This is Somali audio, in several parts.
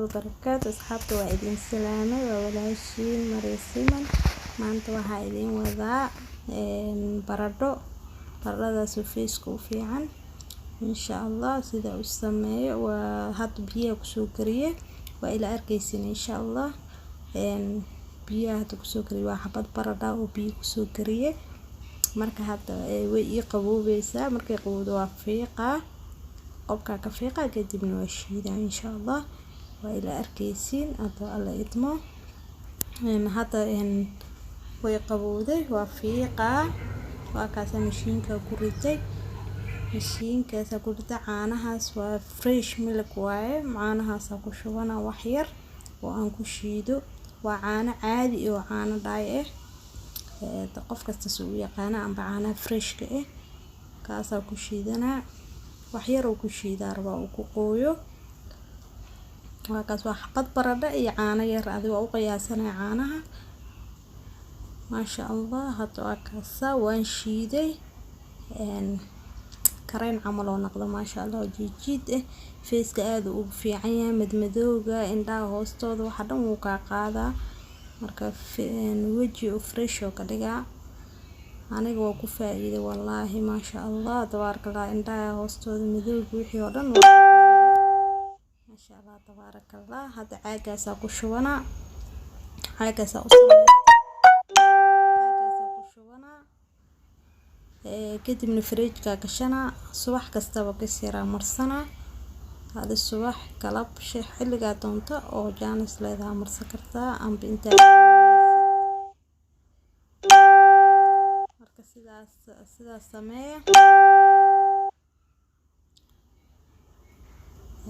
وبركاته. أصحابتي وعيدين سلامة وولاشين مريسيما maanta waxaa idin wadaa baradho suufisku fiican insha Allah sida u sameeyo waa had biyo ku soo kariye waa ila arkaysin insha Allah biyaha ku soo kariye waa xabad baradho oo biyo ku soo kariye marka hadda way ii qaboobaysaa markay qabowdo waa fiiqa qobka ka fiiqa kadibna waa shiidaa insha Allah waa ila arkaysin hadda alla idmo hadda way qabowday waa fiiqa waa kaas mashiinka ku ritay mashiinkaas ku ritay caanahaas waa fresh milk waaye caanahaas ku shubana wax yar oo aan ku shiido waa caano caadi oo caano dhaay qof kasta soo yaqaan amba caano fresh ka kaas ku shiidana wax yar oo ku shiidaa raba oo ku qooyo waa kaas waa xabad baradho iyo caano yar adiga u qiyaasanay caanaha ما شاء الله هذا كاسة وان شيدي كرين عملوا نقطة ما شاء الله جيد فيس كأذا وفي عين مدمدوجة إن ده هوستود وحدا موقع قاعدة مركب في وجه وفريش وكذا أنا جوا كفاية والله ما شاء الله تبارك الله إن ده هوستود مدوج وحي ودن ما شاء الله تبارك الله هذا عاجز أكو شوانا عاجز كده من الفريج كاشنا صباح كستبا كسيرة مرسنا هذا الصباح كلاب شيء حلو قاطنته أو جانس لها مرسكرتا أم بنت مركز سدا سماء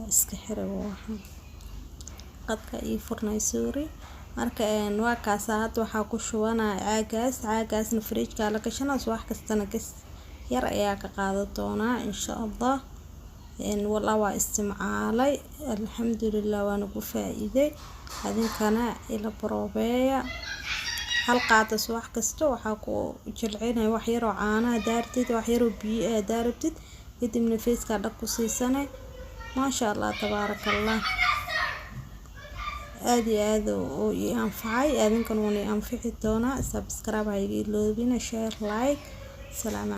اسكحر واحد قد كأي فرن سوري marka waa kaas hadda waxa ku shubanaa caagaas fridge ka la gashana wax kastana gas yar ayaa ka qaadan doona insha Allah wallahi waa isticmaalay alxamdulillah waan ku faa'iiday hadinkana ila baroobeeya hal qaata wax kasto waxa ku jilcinay wax yar oo caana daartid wax yar oo biyo daartid kadibna feeska dhaq ku siisanay ma sha Allah tabarakallah aad oo anfacay adinkan uu anfici doona subscribe ay loobina share like salaam